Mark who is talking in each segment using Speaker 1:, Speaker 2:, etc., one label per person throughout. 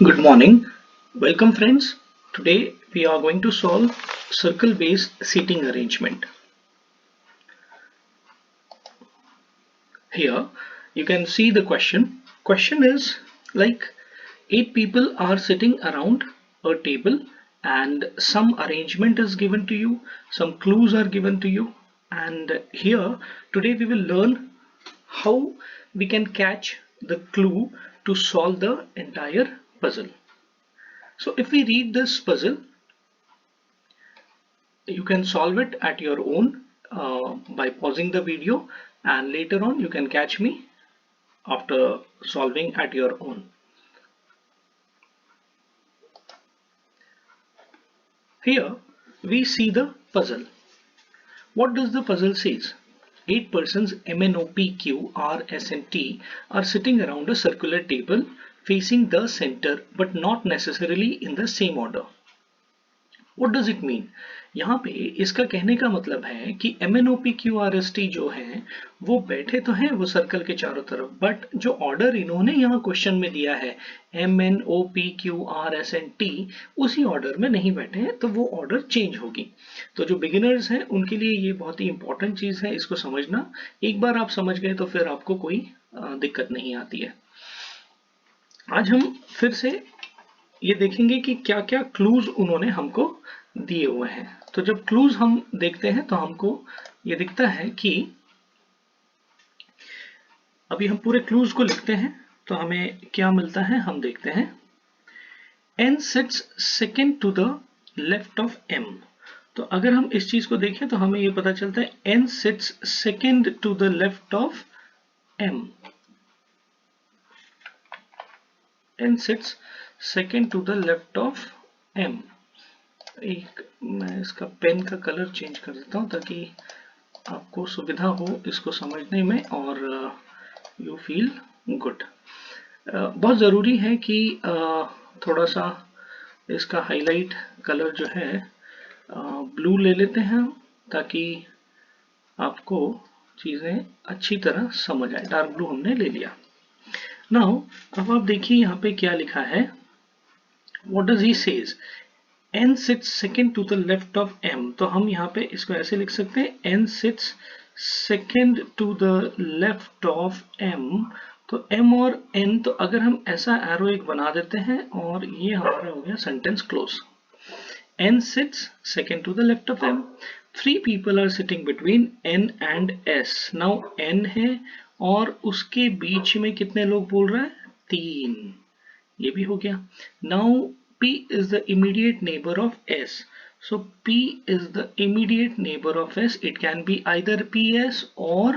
Speaker 1: Good morning. Welcome friends. Today we are going to solve circle based seating arrangement. Here you can see the question. Question is like 8 people are sitting around a table and some arrangement is given to you, some clues are given to you, and here today we will learn how we can catch the clue to solve the entire puzzle. So if we read this puzzle, you can solve it at your own by pausing the video, and later on you can catch me after solving at your own. Here we see the puzzle. What does the puzzle says? 8 persons M, N, O, P, Q, R, S and T are sitting around a circular table facing the center but not necessarily in the same order. What does it mean? यहाँ पे इसका कहने का मतलब है कि MNOPQRST जो है वो बैठे तो हैं वो सर्कल के चारों तरफ, बट जो ऑर्डर इन्होंने यहाँ क्वेश्चन में दिया है MNOPQRST उसी ऑर्डर में नहीं बैठे हैं, तो वो ऑर्डर चेंज होगी। तो जो बिगिनर्स हैं उनके लिए ये बहुत ही इंपॉर्टेंट चीज़ है, इसको समझना। एक बार आप समझ गए तो फिर आपको कोई दिक्कत नहीं आती है। आज हम फिर से ये देखेंगे कि क्या क्या क्लूज उन्होंने हमको दिए हुए हैं। तो जब क्लूज हम देखते हैं तो हमको ये दिखता है कि अभी हम पूरे क्लूज को लिखते हैं तो हमें क्या मिलता है, हम देखते हैं n sits second to the left of m। तो अगर हम इस चीज को देखें तो हमें ये पता चलता है n sits second to the left of m, n sits second to the left of m। एक मैं इसका पेन का कलर चेंज कर देता हूँ ताकि आपको सुविधा हो इसको समझने में और यू फील गुड। बहुत ज़रूरी है कि थोड़ा सा इसका हाईलाइट कलर जो है ब्लू ले लेते हैं ताकि आपको चीज़ें अच्छी तरह समझ आए। डार्क ब्लू हमने ले लिया। नाउ अब आप देखिए यहाँ पे क्या लिखा है। What does he says? n sits second to the left of m। तो हम यहाँ पे इसको ऐसे लिख सकते हैं n sits second to the left of m। तो m और n, तो अगर हम ऐसा एरो एक बना देते हैं और ये हमारा हो गया sentence close. n sits second to the left of m। 3 people are sitting between n and s। now n है और उसके बीच में कितने लोग बोल रहा है? 3। ये भी हो गया। now P is the immediate neighbor of S। So P is the immediate neighbor of S। It can be either PS or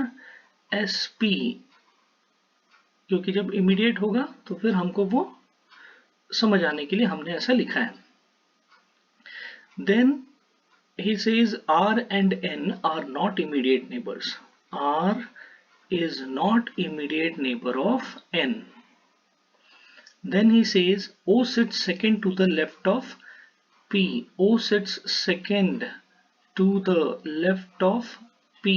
Speaker 1: SP, क्योंकि जब immediate होगा तो फिर हमको वो समझ आने के लिए हमने ऐसा लिखा है। Then he says R and N are not immediate neighbors। R is not immediate neighbor of N। Then he says O sits second to the left of P। O sits second to the left of P।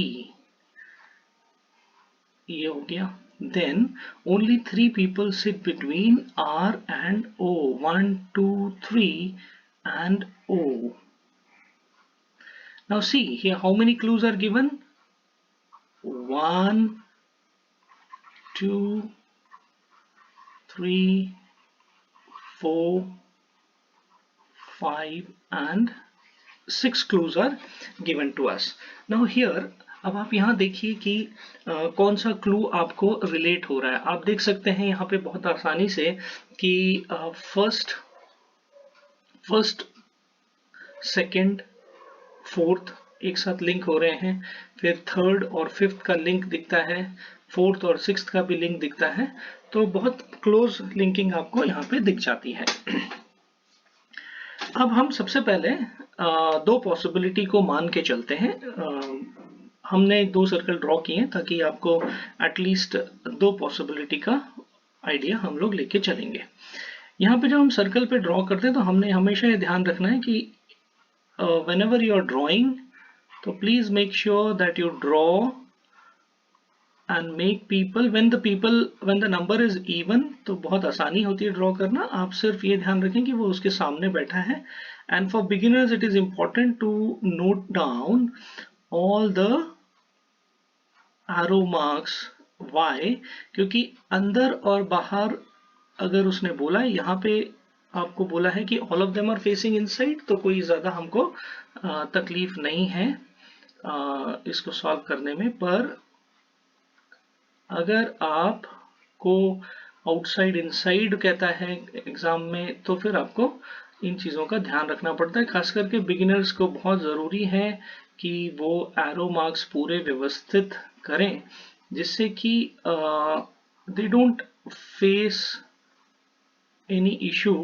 Speaker 1: ये हो गया। Then only 3 people sit between R and O। 1, 2, 3 and O। Now see here how many clues are given? 1, 2, 3, 4, 5 and 6 clues are given to us। Now here अब आप यहाँ देखिए कि कौन सा क्लू आपको रिलेट हो रहा है। आप देख सकते हैं यहाँ पे बहुत आसानी से कि फर्स्ट सेकंड फोर्थ एक साथ लिंक हो रहे हैं, फिर थर्ड और फिफ्थ का लिंक दिखता है, फोर्थ और सिक्स्थ का भी लिंक दिखता है। तो बहुत क्लोज लिंकिंग आपको यहाँ पे दिख जाती है। अब हम सबसे पहले दो पॉसिबिलिटी को मान के चलते हैं। हमने 2 सर्कल ड्रॉ किए हैं ताकि आपको एटलीस्ट 2 पॉसिबिलिटी का आइडिया हम लोग लेके चलेंगे। यहाँ पे जब हम सर्कल पे ड्रॉ करते हैं तो हमने हमेशा ये ध्यान रखना है कि whenever you are drawing, तो please make sure that you draw and make people when the number is even, तो बहुत आसानी होती है ड्रॉ करना। आप सिर्फ ये ध्यान रखें कि वो उसके सामने बैठा है। And for beginners it is important to note down all the arrow marks. Why? क्योंकि अंदर और बाहर अगर उसने बोला, यहाँ पे आपको बोला है कि all of them are facing inside, तो कोई ज़्यादा हमको तकलीफ नहीं है इसको सॉल्व करने में। पर अगर आपको आउटसाइड इनसाइड कहता है एग्जाम में, तो फिर आपको इन चीज़ों का ध्यान रखना पड़ता है। खास करके बिगिनर्स को बहुत ज़रूरी है कि वो एरो मार्क्स पूरे व्यवस्थित करें, जिससे कि they don't face any issue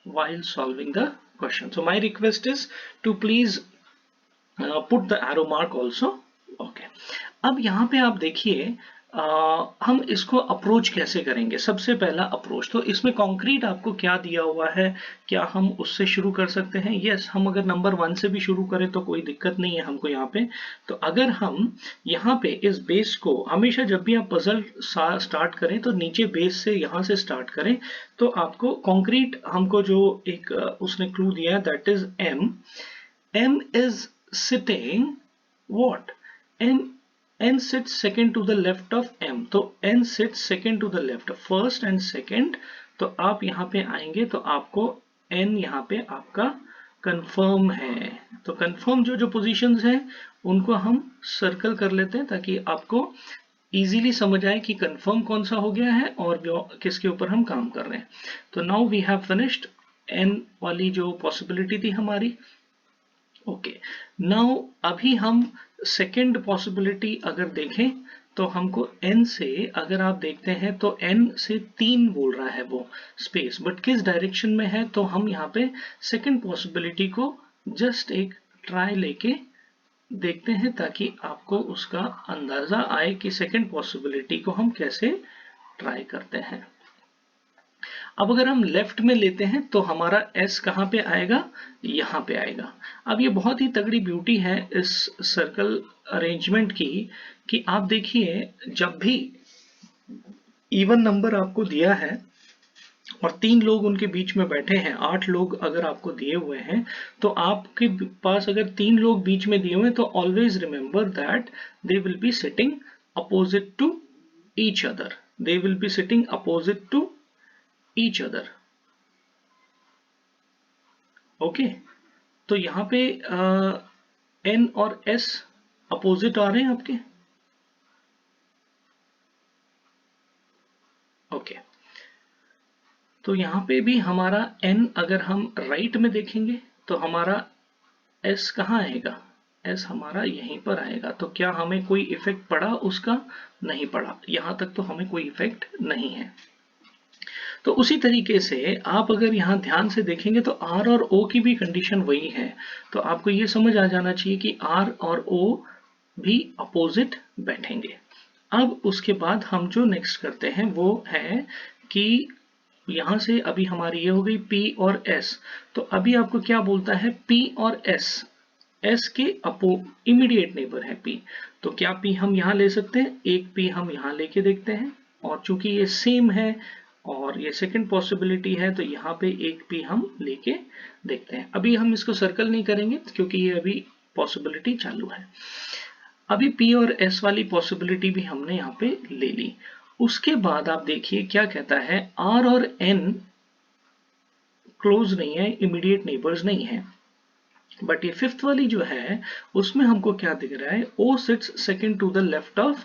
Speaker 1: while solving the question. So my request is to please put the arrow mark also. Okay. अब यहाँ पे आप देखिए हम इसको अप्रोच कैसे करेंगे। सबसे पहला अप्रोच, तो इसमें कॉन्क्रीट आपको क्या दिया हुआ है, क्या हम उससे शुरू कर सकते हैं? यस, हम अगर नंबर 1 से भी शुरू करें तो कोई दिक्कत नहीं है हमको यहाँ पे। तो अगर हम यहाँ पे इस बेस को, हमेशा जब भी आप पजल स्टार्ट करें तो नीचे बेस से यहाँ से स्टार्ट करें। तो आपको कॉन्क्रीट हमको जो एक उसने क्लू दिया है, that is M is sitting what? N sits second to the left of M, तो N sits second to the left, first and second। तो आप यहाँ पे आएंगे तो आपको N यहाँ पे आपका कंफर्म है। तो कंफर्म जो जो पोजीशंस हैं उनको हम सर्कल कर लेते हैं, ताकि आपको इजीली समझ आए कि कंफर्म कौन सा हो गया है और किसके ऊपर हम काम कर रहे हैं। तो now we have finished N वाली जो पॉसिबिलिटी थी हमारी। ओके, नाउ अभी हम सेकेंड पॉसिबिलिटी अगर देखें तो हमको n से, अगर आप देखते हैं तो n से 3 बोल रहा है वो स्पेस, बट किस डायरेक्शन में है? तो हम यहाँ पे सेकेंड पॉसिबिलिटी को जस्ट एक ट्राई लेके देखते हैं, ताकि आपको उसका अंदाजा आए कि सेकेंड पॉसिबिलिटी को हम कैसे ट्राई करते हैं। अब अगर हम लेफ्ट में लेते हैं तो हमारा S कहाँ पे आएगा? यहाँ पे आएगा। अब ये बहुत ही तगड़ी ब्यूटी है इस सर्कल अरेंजमेंट की, कि आप देखिए जब भी इवन नंबर आपको दिया है और 3 लोग उनके बीच में बैठे हैं, 8 लोग अगर आपको दिए हुए हैं, तो आपके पास अगर 3 लोग बीच में दिए हुए हैं, तो always remember that they will be sitting opposite to each other. They will be sitting opposite to each other। Okay, तो यहाँ पे N और S अपोजिट आ रहे हैं आपके। ओके, तो यहाँ पे भी हमारा N अगर हम राइट में देखेंगे तो हमारा S कहाँ आएगा? S हमारा यहीं पर आएगा। तो क्या हमें कोई इफेक्ट पड़ा उसका? नहीं पड़ा, यहाँ तक तो हमें कोई इफेक्ट नहीं है। तो उसी तरीके से आप अगर यहाँ ध्यान से देखेंगे तो R और O की भी कंडीशन वही है। तो आपको ये समझ आ जाना चाहिए कि R और O भी अपोजिट बैठेंगे। अब उसके बाद हम जो नेक्स्ट करते हैं वो है कि यहाँ से अभी हमारी ये हो गई P और S। तो अभी आपको क्या बोलता है? P और S के इमीडिएट नेबर है P। तो क्या P हम यहाँ ले सकते हैं? एक P हम यहाँ लेके देखते हैं, और चूंकि ये सेम है और ये सेकंड पॉसिबिलिटी है, तो यहाँ पे एक P हम लेके देखते हैं। अभी हम इसको सर्कल नहीं करेंगे क्योंकि ये अभी पॉसिबिलिटी चालू है। अभी P और S वाली पॉसिबिलिटी भी हमने यहाँ पे ले ली। उसके बाद आप देखिए क्या कहता है, R और N क्लोज नहीं है, इमीडिएट नेबर्स नहीं है। बट ये फिफ्थ वाली जो है उसमें हमको क्या दिख रहा है? O sits second to the left of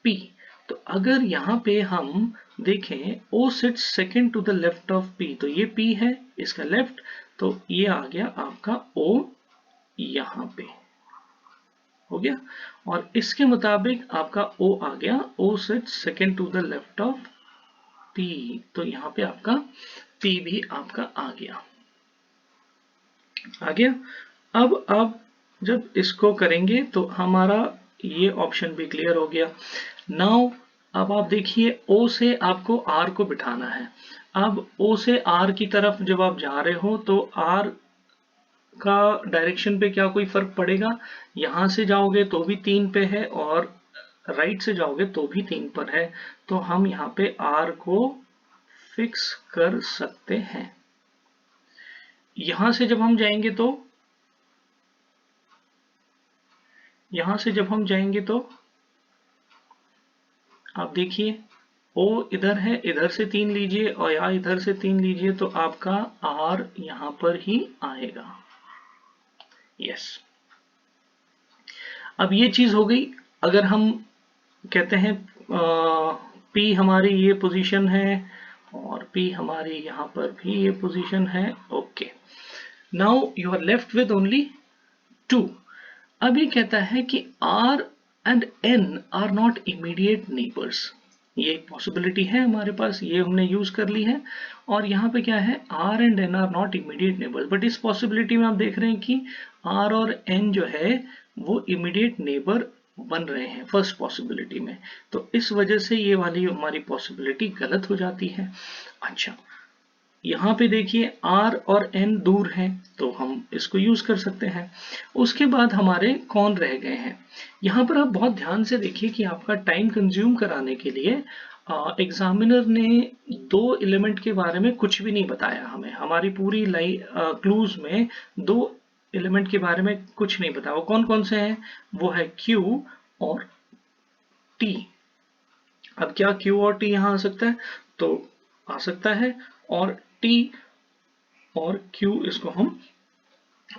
Speaker 1: P। तो अगर यहाँ पे हम देखें O sits second to the left of P, तो ये P है इसका लेफ्ट, तो ये आ गया आपका O यहाँ पे हो गया। और इसके मुताबिक आपका O आ गया, O sits second to the left of P, तो यहाँ पे आपका P भी आपका आ गया। अब आप जब इसको करेंगे तो हमारा ये ऑप्शन भी क्लियर हो गया। नाउ अब आप देखिए O से आपको R को बिठाना है। अब O से R की तरफ जब आप जा रहे हो तो R का डायरेक्शन पे क्या कोई फर्क पड़ेगा? यहाँ से जाओगे तो भी 3 पे है और राइट से जाओगे तो भी 3 पर है, तो हम यहाँ पे R को फिक्स कर सकते हैं। यहां से जब हम जाएंगे तो आप देखिए O इधर है, इधर से 3 लीजिए और या इधर से 3 लीजिए तो आपका R यहां पर ही आएगा। यस, अब ये चीज हो गई। अगर हम कहते हैं P हमारी ये पोजीशन है और P हमारी यहां पर भी ये पोजीशन है। Okay, now you are left with only 2। अब ये कहता है कि R and N are not immediate neighbours. ये एक पॉसिबिलिटी है हमारे पास, ये हमने यूज कर ली है। और यहाँ पे क्या है, R and N are not immediate neighbours, but इस पॉसिबिलिटी में आप देख रहे हैं कि R और N जो है वो इमीडिएट नेबर बन रहे हैं फर्स्ट पॉसिबिलिटी में, तो इस वजह से ये वाली हमारी पॉसिबिलिटी गलत हो जाती है। अच्छा, यहाँ पे देखिए R और N दूर हैं तो हम इसको यूज कर सकते हैं। उसके बाद हमारे कौन रह गए हैं, यहाँ पर आप बहुत ध्यान से देखिए कि आपका टाइम कंज्यूम कराने के लिए एग्जामिनर ने 2 एलिमेंट के बारे में कुछ भी नहीं बताया हमें। हमारी पूरी क्लूज में 2 एलिमेंट के बारे में कुछ नहीं बताया। वो कौन कौन से हैं, वो है Q और T। अब क्या Q और T यहाँ आ सकता है, तो आ सकता है, और T और Q इसको हम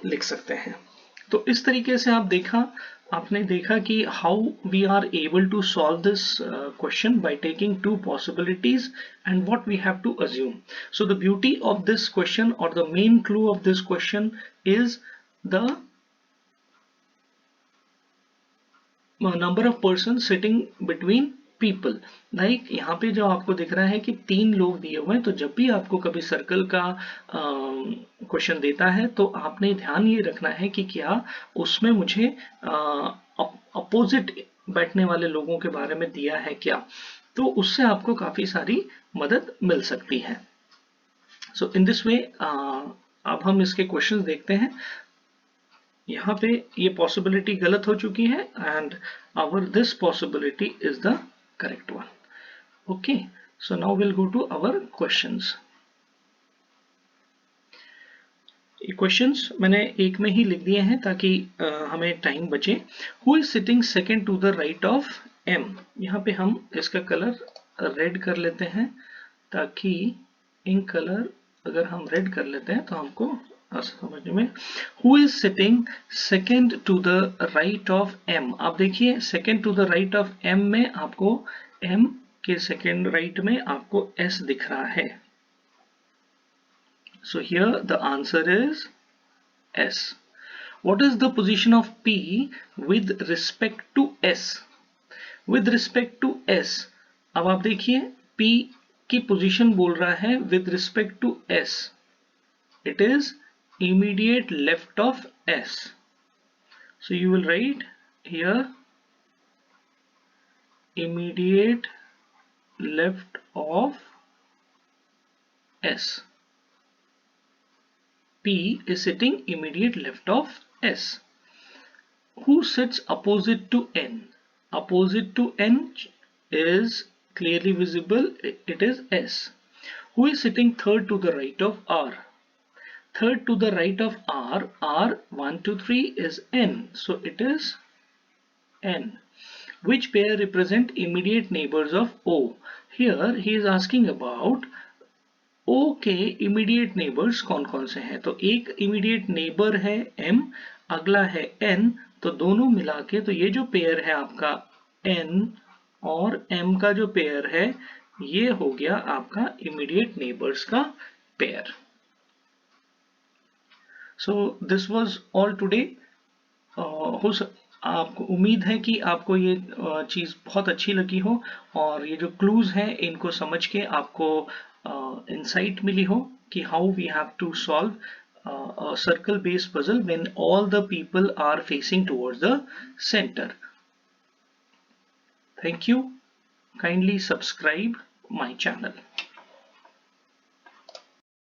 Speaker 1: लिख सकते हैं। तो इस तरीके से आपने देखा कि how we are able to solve this question by taking 2 possibilities and what we have to assume. So the beauty of this question or the main clue of this question is the number of persons sitting between people. Like यहाँ पे जो आपको दिख रहा है कि 3 लोग दिए हुए हैं, तो जब भी आपको कभी सर्कल का क्वेश्चन देता है तो आपने ध्यान ये रखना है कि क्या उसमें मुझे अपोजिट बैठने वाले लोगों के बारे में दिया है क्या, तो उससे आपको काफी सारी मदद मिल सकती है। सो इन दिस वे अब हम इसके क्वेश्चंस देखते हैं। यहाँ पे ये पॉसिबिलिटी गलत हो चुकी है and our this possibility is the correct one. Okay, so now will go to our questions. ये क्वेश्चंस मैंने एक में ही लिख दिए हैं ताकि हमें टाइम बचे। Who is sitting second to the right of M। यहाँ पे हम इसका कलर रेड कर लेते हैं ताकि इंक कलर अगर हम रेड कर लेते हैं तो हमको समझने में। Who is sitting second to the right of M। आप देखिए second to the right of M में आपको M के सेकेंड राइट में आपको S दिख रहा है। So here the answer is S. What is the position of P with respect to S? With respect to S, अब आप देखिए P की पोजीशन बोल रहा है with respect to S. It is immediate left of S. So you will write here immediate left of S. P is sitting immediate left of S. Who sits opposite to N? Opposite to N is clearly visible, it is S. Who is sitting third to the right of R? Third to the right of R, R 1, 2, 3 is N, so it is N. Which pair represent immediate neighbors of O? Here he is asking about O के immediate neighbours कौन कौन से हैं। तो एक immediate neighbour है M, अगला है N, तो दोनों मिला के तो ये जो पेयर है आपका N और M का जो पेयर है ये हो गया आपका इमीडिएट नेबर्स का pair. So this was all today. आपको उम्मीद है कि आपको ये चीज़ बहुत अच्छी लगी हो और ये जो क्लूज हैं इनको समझ के आपको insight मिली हो कि how we have to solve a circle based puzzle when all the people are facing towards the center. Thank you. Kindly subscribe my channel.